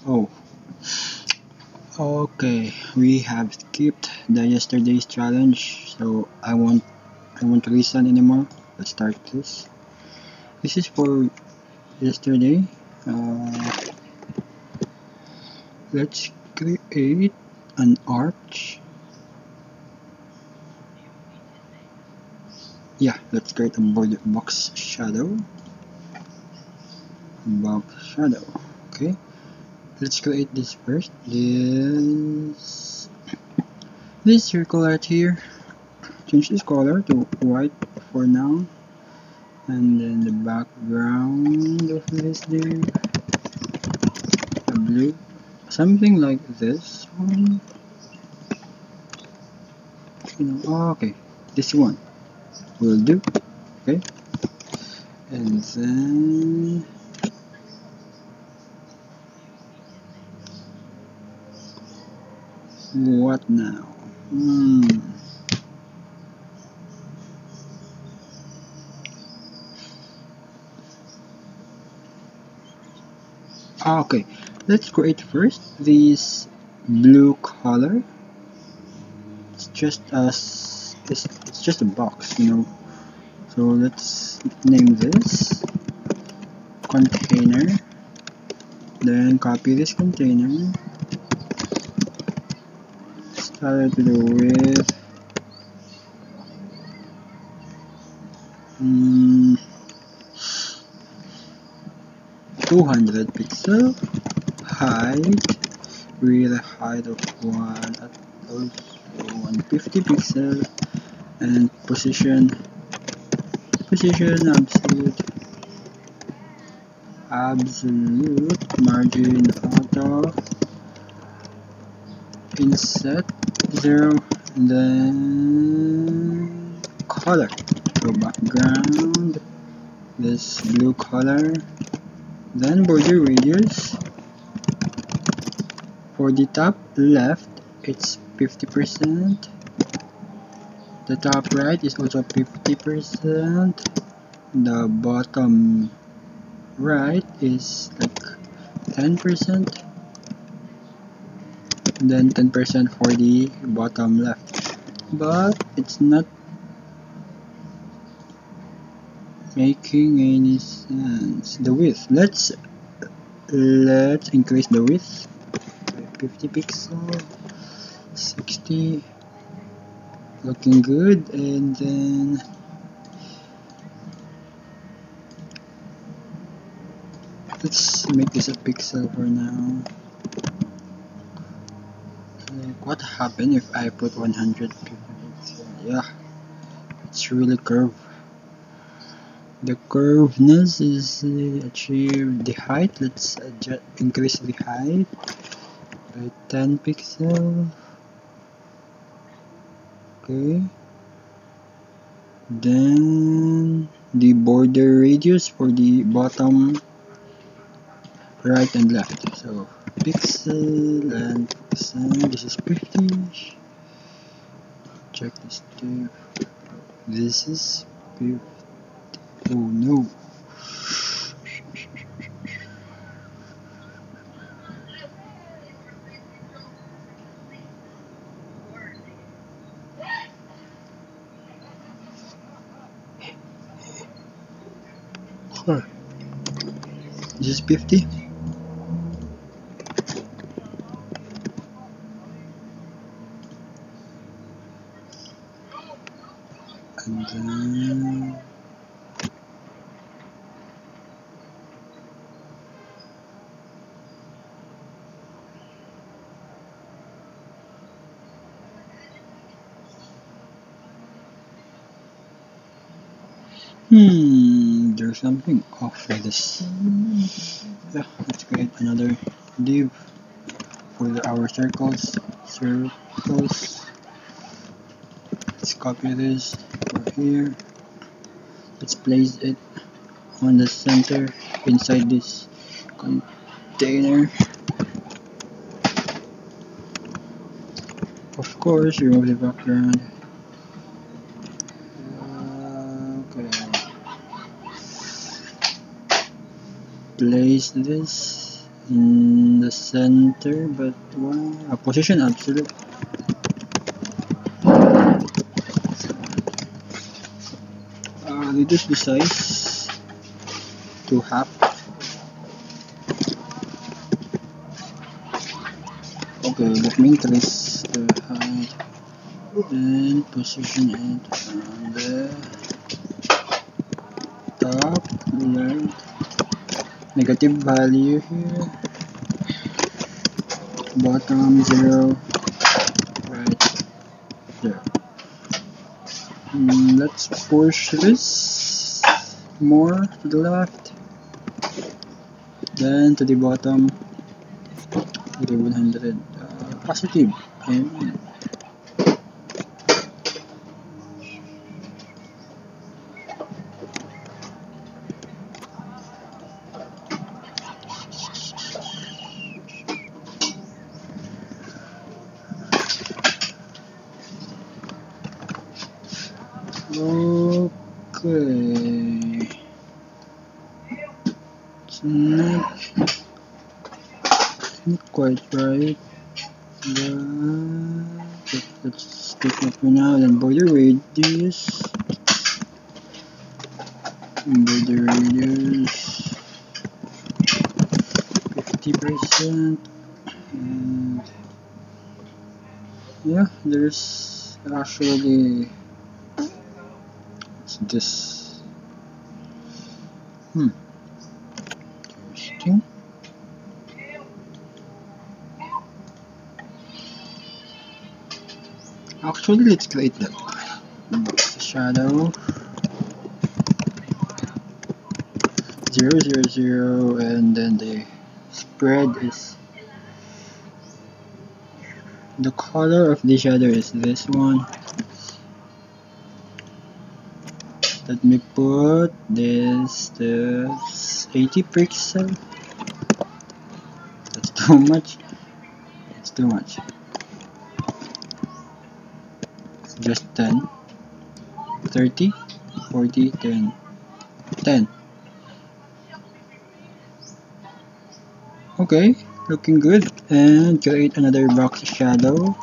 Oh, okay. We have skipped the yesterday's challenge, so I won't listen anymore. Let's start this. This is for yesterday. Uh, let's create an arch. Yeah, let's create a border box shadow. Box shadow. Okay. Let's create this first. This circle right here. Change this color to white for now. And then the background of this div, a blue, something like this one. Okay, this one will do. Okay, and then what now? Okay, let's create first this blue color. It's just a box. So let's name this container. Then copy this container. Start with 200 pixel height with a height of 150 pixel and position absolute margin auto inset 0 and then color, so background this blue color, then border radius. For the top left it's 50%, the top right is also 50%, the bottom right is like 10%, then 10% for the bottom left, but it's not making any sense. The width, let's increase the width by 50 pixel, 60, looking good, and then let's make this a pixel for now. Like, what happened if I put 100 pixels? Yeah, it's really curved. The curvedness is achieved. The height, let's increase the height by 10 pixel. Okay. Then the border radius for the bottom right and left. So pixel and pixel. This is 50. Check this too. This is 50. Oh no. This is 50. And then there's something off with this. Yeah, let's create another div for our circles. Let's copy this over here. Let's place it on the center inside this container. Of course, remove the background. Okay. Place this in the center, but position absolute. Reduce the size to half. Okay, let me increase the height and position it on the top left. Negative value here. Bottom 0. Right there. Let's push this more to the left, then to the bottom, to the 100 positive. Okay, it's not quite right, but let's take it for now. Then border radius 50%, and yeah, there's actually this interesting. Actually, let's create that shadow 0 0 0, and then the spread is the color of the shadow is this one. Let me put this 80 pixel. That's too much. It's too much. It's just 10, 30, 40, 10, 10. Okay, looking good. And create another box shadow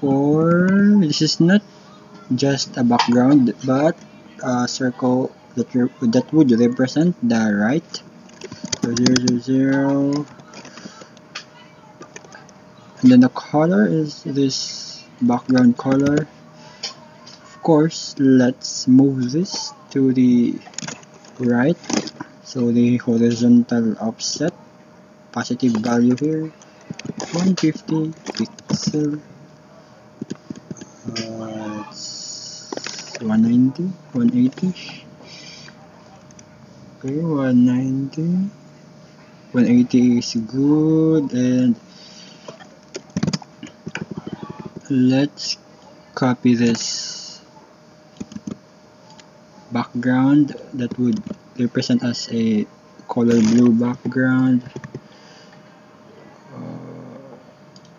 for this is not just a background, but a circle that would represent the right. So 0 0 0, and then the color is this background color. Of course, let's move this to the right, so the horizontal offset positive value here 150 pixel. It's 190, 180. Okay, 190, 180 is good. And let's copy this background that would represent as a color blue background.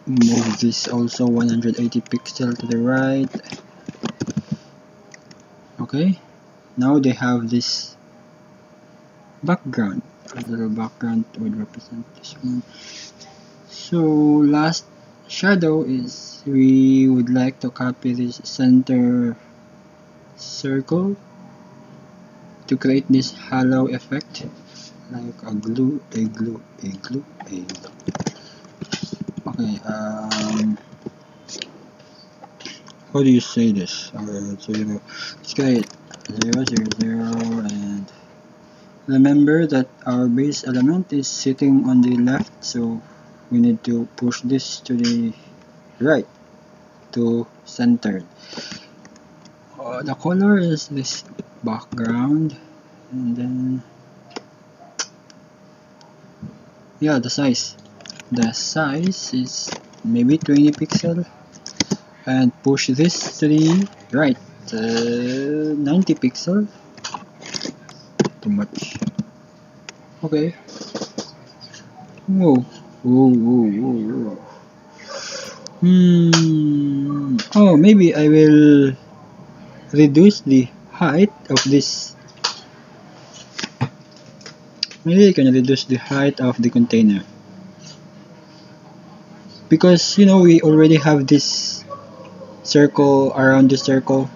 Move this also 180 pixel to the right. Okay, now they have this background. A little background would represent this one. So last shadow is we would like to copy this center circle to create this halo effect, like a glue. Okay, how do you say this? So let's create 0 0 0, and remember that our base element is sitting on the left, so we need to push this to the right to centered. The color is this background, and then yeah, the size is maybe 20 pixel, and push this to the right 90 pixel. Too much. Okay. Whoa. Oh, maybe I will reduce the height of this maybe I can reduce the height of the container, because you know we already have this circle around the circle.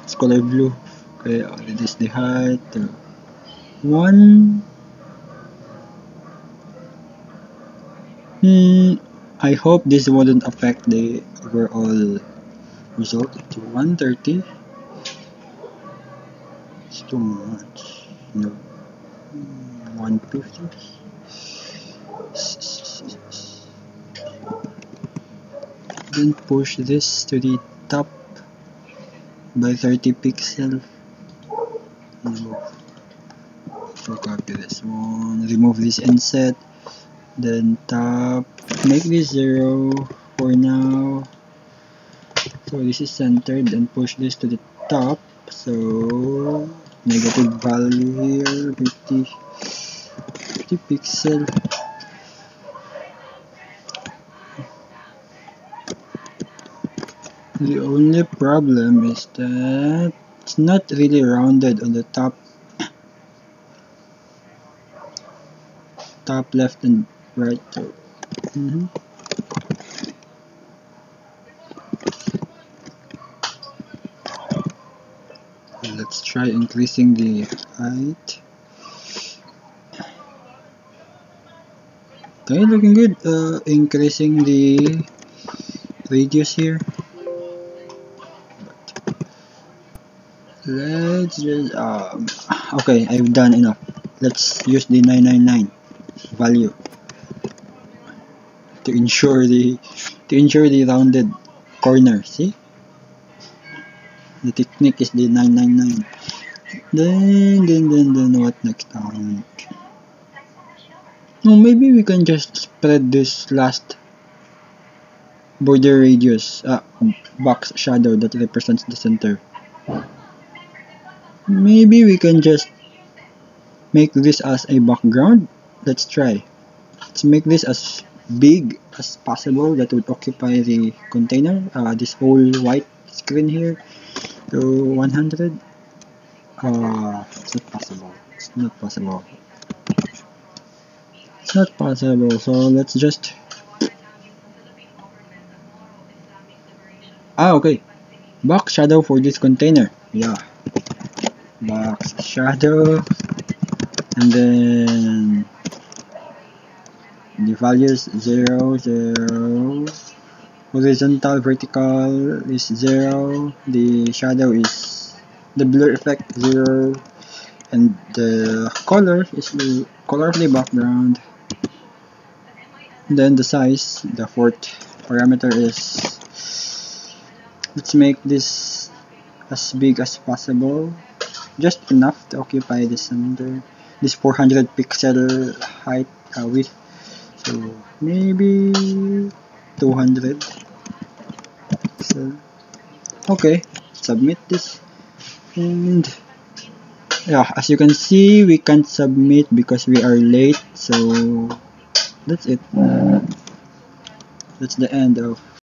It's color blue. Okay, I'll reduce the height to 1. I hope this wouldn't affect the overall result. To 130. It's too much. No. 150. Then push this to the top by 30 pixels. So copy this one. Remove this inset. Then top. Make this 0 for now. So this is centered, and push this to the top. So negative value here, 50 pixel. The only problem is that it's not really rounded on the top left and right. Let's try increasing the height. Okay, looking good. Increasing the radius here. Let's just okay, I've done enough. Let's use the 999 value to ensure the rounded corner. See, the technique is the 999. Then what next? No, maybe we can just spread this last border radius, box shadow that represents the center. Maybe we can just make this as a background. Let's try. Let's make this as big as possible. That would occupy the container, this whole white screen here, to 100. It's not possible. It's not possible. It's not possible. So let's just. Okay. Box shadow for this container. Yeah. Box shadow, and then the values 0, 0, horizontal, vertical is 0, the shadow is the blur effect 0, and the color is the color of the background. And then the size, the fourth parameter is, let's make this as big as possible. Just enough to occupy the center, this 400 pixel height width. So maybe 200 pixel. Okay, submit this, and yeah, as you can see, we can't submit because we are late. So that's it. That's the end of